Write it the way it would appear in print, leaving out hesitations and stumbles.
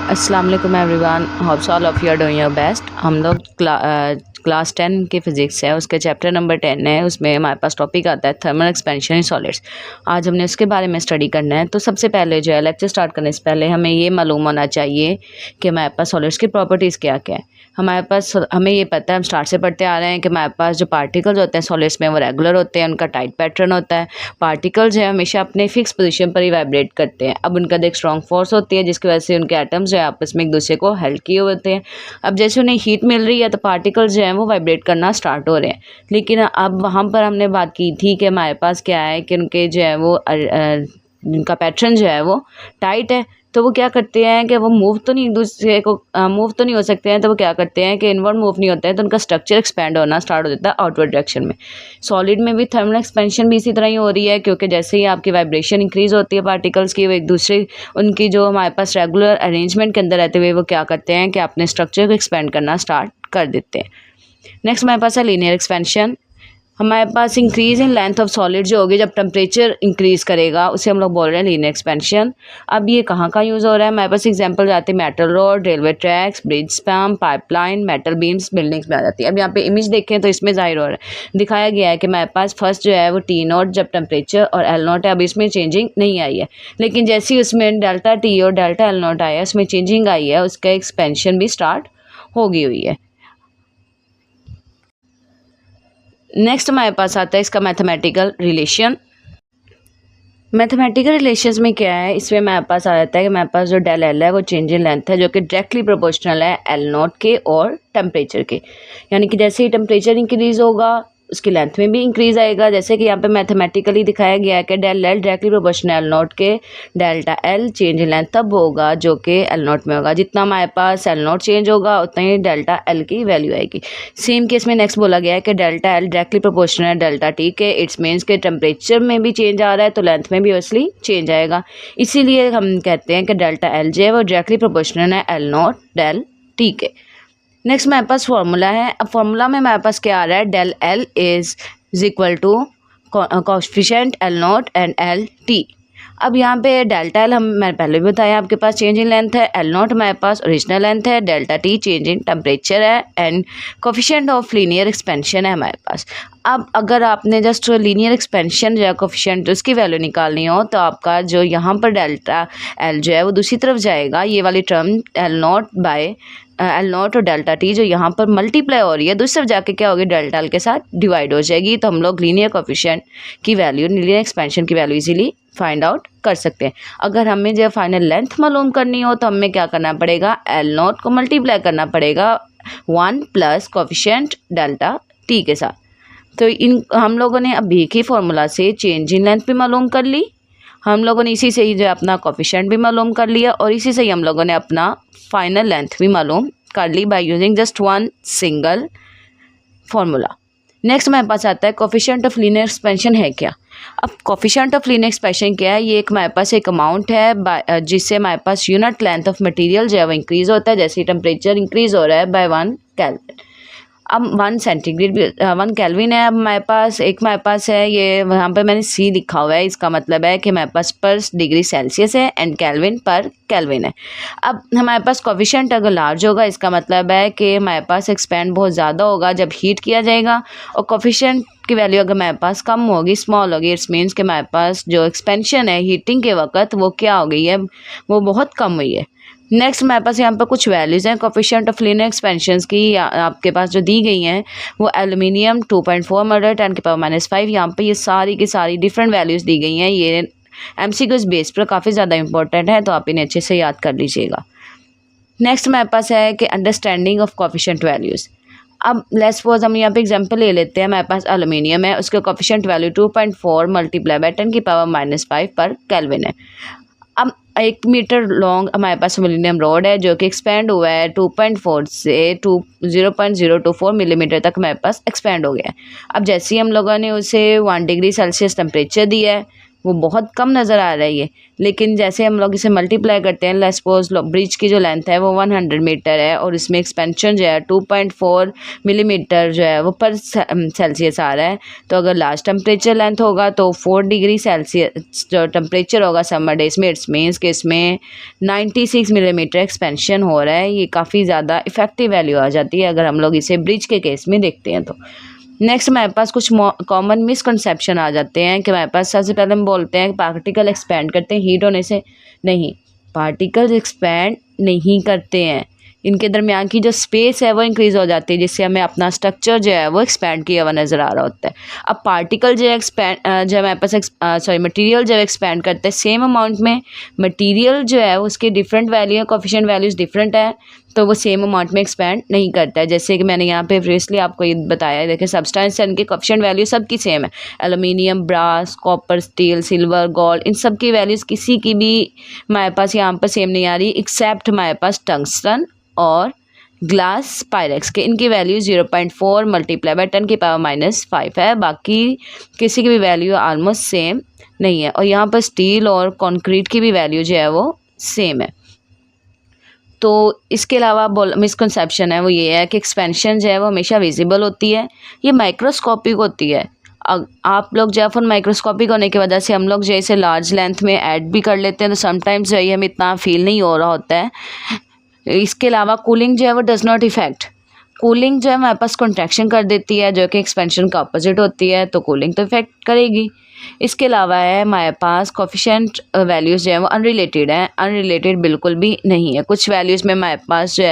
अस्सलाम वालेकुम everyone, hopes all of you are doing your best. हम लोग क्लास 10 की फ़िज़िक्स है, उसके चैप्टर नंबर 10 है। उसमें हमारे पास टॉपिक आता है थर्मल एक्सपेंशन इन सॉलिड्स। आज हमने उसके बारे में स्टडी करना है। तो सबसे पहले जो है लेक्चर स्टार्ट करने से पहले हमें ये मालूम होना चाहिए कि हमारे पास सॉलिड्स की प्रॉपर्टीज़ क्या क्या है। हमारे पास हमें ये पता है, हम स्टार्ट से पढ़ते आ रहे हैं कि हमारे पास जो पार्टिकल्स होते हैं सॉलिड्स में वो रेगुलर होते हैं, उनका टाइट पैटर्न होता है। पार्टिकल्स है हमेशा अपने फिक्स पोजीशन पर ही वाइब्रेट करते हैं। अब उनका एक स्ट्रॉन्ग फोर्स होती है जिसकी वजह से उनके एटम्स जो है आपस में एक दूसरे को हेल्प किए होते हैं। अब जैसे उन्हें हीट मिल रही है तो पार्टिकल्स जो हैं वो वाइब्रेट करना स्टार्ट हो रहे हैं। लेकिन अब वहाँ पर हमने बात की थी कि हमारे पास क्या है कि उनके जो है वो उनका पैटर्न जो है वो टाइट है। तो वो क्या करते हैं कि वो मूव तो नहीं एक दूसरे को मूव तो नहीं हो सकते हैं। तो वो क्या करते हैं कि इनवर्ड मूव नहीं होते हैं, तो उनका स्ट्रक्चर एक्सपेंड होना स्टार्ट हो जाता है आउटवर्ड डायरेक्शन में। सॉलिड में भी थर्मल एक्सपेंशन भी इसी तरह ही हो रही है, क्योंकि जैसे ही आपकी वाइब्रेशन इंक्रीज होती है पार्टिकल्स की, वो एक दूसरे उनकी जो हमारे पास रेगुलर अरेंजमेंट के अंदर रहते हुए वो क्या करते हैं कि अपने स्ट्रक्चर को एक्सपेंड करना स्टार्ट कर देते हैं। नेक्स्ट हमारे पास है लीनियर एक्सपेंशन। हमारे पास increase in length of solid जो होगी जब टेम्परेचर इंक्रीज करेगा, उसे हम लोग बोल रहे हैं लीनियर एक्सपेंशन। अब ये कहाँ का यूज़ हो रहा है, हमारे पास एग्जांपल आते हैं metal road, railway tracks, bridge spam, pipeline, metal beams, buildings में आ जाती है। अब यहाँ पे इमेज देखें तो इसमें जाहिर हो रहा है, दिखाया गया है कि हमारे पास फर्स्ट जो है वो टी नोट जब टेम्परेचर और एल नोट है, अब इसमें चेंजिंग नहीं आई है। लेकिन जैसे ही उसमें डेल्टा टी और डेल्टा एल नोट आया, उसमें चेंजिंग आई है, उसका एक्सपेंशन भी स्टार्ट हो गई हुई है। नेक्स्ट हमारे पास आता है इसका मैथमेटिकल रिलेशन। मैथमेटिकल रिलेशंस में क्या है, इसमें हमारे पास आ जाता है कि हमारे पास जो डेल एल है वो चेंज इन लेंथ है, जो कि डायरेक्टली प्रोपोर्शनल है एल नोट के और टेम्परेचर के। यानी कि जैसे ही टेम्परेचर इंक्रीज होगा उसकी लेंथ में भी इंक्रीज आएगा। जैसे कि यहाँ पे मैथमेटिकली दिखाया गया है कि del L directly proportional L not के, delta L change in length तब होगा जो कि एल नोट में होगा। जितना हमारे पास एल नोट चेंज होगा उतना ही डेल्टा एल की वैल्यू आएगी। सेम केस में नेक्स्ट बोला गया है कि डेल्टा एल डायरेक्टली प्रोपोर्शनल है डेल्टा टी के। इट्स मीन्स के टेम्परेचर में भी चेंज आ रहा है तो लेंथ में भी ऑब्वियसली चेंज आएगा। इसीलिए हम कहते हैं कि डेल्टा एल जो है वो डायरेक्टली प्रोपोर्शनल है एल नोट डेल टी के। नेक्स्ट हमारे पास फार्मूला है। अब फार्मूला में हमारे पास क्या आ रहा है, del L is equal to coefficient L naught and L T. अब यहाँ पे डेल्टा एल मैंने पहले भी बताया आपके पास चेंज इन लेंथ है, एल नोट हमारे पास ओरिजिनल लेंथ है, delta T change in temperature है and coefficient of linear expansion है हमारे पास। अब अगर आपने जस्ट लीनियर एक्सपेंशन जो है कोएफिशिएंट उसकी वैल्यू निकालनी हो तो आपका जो यहाँ पर डेल्टा एल जो है वो दूसरी तरफ जाएगा। ये वाली term L note by L note और डेल्टा टी जो यहाँ पर मल्टीप्लाई हो रही है दूसरी तरफ जाके क्या होगी, डेल्टा एल के साथ डिवाइड हो जाएगी। तो हम लोग लीनियर कोएफिशिएंट की वैल्यू, लीनियर एक्सपेंशन की वैल्यू इजीली फाइंड आउट कर सकते हैं। अगर हमें जो फाइनल लेंथ मालूम करनी हो तो हमें क्या करना पड़ेगा, एल नोट को मल्टीप्लाई करना पड़ेगा 1 प्लस कोएफिशिएंट डेल्टा टी के साथ। तो इन हम लोगों ने अभी के फॉर्मूला से चेंज इन लेंथ भी मालूम कर ली, हम लोगों ने इसी से ही जो अपना कोएफिशिएंट भी मालूम कर लिया और इसी से ही हम लोगों ने अपना फाइनल लेंथ भी मालूम कर ली by using just one single formula. Next हमारे पास आता है कोएफिशिएंट ऑफ लीनियर एक्सपेंशन है क्या। अब कोएफिशिएंट ऑफ लीनियर एक्सपेंशन क्या है, ये एक हमारे पास एक अमाउंट है जिससे हमारे पास यूनिट लेंथ ऑफ मटेरियल जो है वो इंक्रीज होता है जैसे टेम्परेचर इंक्रीज हो रहा है बाय 1 केल्विन। अब 1 सेंटीग्रेड भी 1 केल्विन है। अब हमारे पास है ये, वहाँ पर मैंने सी लिखा हुआ है, इसका मतलब है कि हमारे पास पर डिग्री सेल्सियस है एंड केल्विन पर केल्विन है। अब हमारे पास कोएफिशिएंट अगर लार्ज होगा इसका मतलब है कि हमारे पास एक्सपेंड बहुत ज़्यादा होगा जब हीट किया जाएगा, और कोएफिशिएंट की वैल्यू अगर हमारे पास कम होगी, स्मॉल होगी, इट्स मीन्स कि हमारे पास जो एक्सपेंशन है हीटिंग के वक्त वो क्या हो गई है, वो बहुत कम हुई है। नेक्स्ट हमारे पास यहाँ पर कुछ वैल्यूज़ हैं कोएफिशिएंट ऑफ लीनियर एक्सपेंशंस की, आपके पास जो दी गई हैं वो एल्यूमिनियम 2.4 मर्डर 10⁻⁵। यहाँ पे ये सारी की सारी डिफरेंट वैल्यूज़ दी गई हैं। ये एमसीक्यूज बेस पर काफ़ी ज़्यादा इंपॉर्टेंट है तो आप इन्हें अच्छे से याद कर लीजिएगा। नेक्स्ट हमारे पास है कि अंडरस्टैंडिंग ऑफ कोएफिशिएंट वैल्यूज़। अब लेट्स सपोज हम यहाँ पे एग्जांपल ले लेते हैं, हमारे पास एल्यूमिनियम है, उसका कोएफिशिएंट वैल्यू 2.4 मल्टीप्लाई बाय 10⁻⁵ पर केल्विन है। अब 1 मीटर लॉन्ग हमारे पास एल्यूमिनियम रॉड है जो कि एक्सपेंड हुआ है 2.4 से 0.024 मिलीमीटर तक हमारे पास एक्सपेंड हो गया है। अब जैसे ही हम लोगों ने उसे 1 डिग्री सेल्सियस टेम्परेचर दिया है वो बहुत कम नज़र आ रही है, लेकिन जैसे हम लोग इसे मल्टीप्लाई करते हैं, लेट्स सपोज ब्रिज की जो लेंथ है वो 100 मीटर है और इसमें एक्सपेंशन जो है 2.4 मिलीमीटर जो है वो पर सेल्सियस आ रहा है। तो अगर लास्ट टेम्परेचर लेंथ होगा तो 4 डिग्री सेल्सियस जो टेम्परेचर होगा समर डेज में, इट्स मीन्स कि इसमें 96 मिलीमीटर एक्सपेंशन हो रहा है। ये काफ़ी ज़्यादा इफेक्टिव वैल्यू आ जाती है अगर हम लोग इसे ब्रिज के केस में देखते हैं। तो नेक्स्ट हमारे पास कुछ कॉमन मिसकंसेप्शन आ जाते हैं कि हमारे पास सबसे पहले हम बोलते हैं कि पार्टिकल एक्सपैंड करते हैं हीट होने से। नहीं, पार्टिकल्स एक्सपैंड नहीं करते हैं, इनके दरमियान की जो स्पेस है वो इंक्रीज़ हो जाती है, जिससे हमें अपना स्ट्रक्चर जो है वो एक्सपैंड किया हुआ नज़र आ रहा होता है। अब पार्टिकल जो एक्सपैंड जब हमारे पास मटेरियल जब एक्सपैंड करते हैं सेम अमाउंट में, मटेरियल जो है उसके डिफरेंट वैल्यू है, कोफिशिएंट वैल्यूज़ डिफरेंट है, तो वो सेम अमाउंट में एक्सपैंड नहीं करता है। जैसे कि मैंने यहाँ पे प्रीवियसली आपको ये बताया है, देखिए सब्सटेंस एंड के कोफिशिएंट वैल्यू सबकी सेम है। Aluminium, brass, copper, steel, silver, gold, इन सब की वैल्यूज़ किसी की भी हमारे पास यहाँ पर सेम नहीं आ रही, एक्सेप्ट हमारे पास टंगस्टन और ग्लास पायरेक्स के। इनकी वैल्यू 0.4 मल्टीप्लाई बाय 10⁻⁵ है, बाकी किसी की भी वैल्यू ऑलमोस्ट सेम नहीं है। और यहाँ पर स्टील और कंक्रीट की भी वैल्यू जो है वो सेम है। तो इसके अलावा मिसकंसेप्शन है वो ये है कि एक्सपेंशन जो है वो हमेशा विजिबल होती है, ये माइक्रोस्कोपिक होती है। आप लोग जो है फिर माइक्रोस्कोपिक होने की वजह से हम लोग जैसे लार्ज लेंथ में ऐड भी कर लेते हैं, तो समटाइम्स जो है हमें इतना फील नहीं हो रहा होता है। इसके अलावा कूलिंग जो है वो डज नॉट इफेक्ट, कूलिंग जो है हमारे पास कंट्रैक्शन कर देती है जो कि एक्सपेंशन का अपोजिट होती है, तो कूलिंग तो इफेक्ट करेगी। इसके अलावा है हमारे पास कोफिशिएंट वैल्यूज़ जो है वो अनरिलेटेड है, अनरिलेटेड बिल्कुल भी नहीं है। कुछ वैल्यूज़ में हमारे पास जो है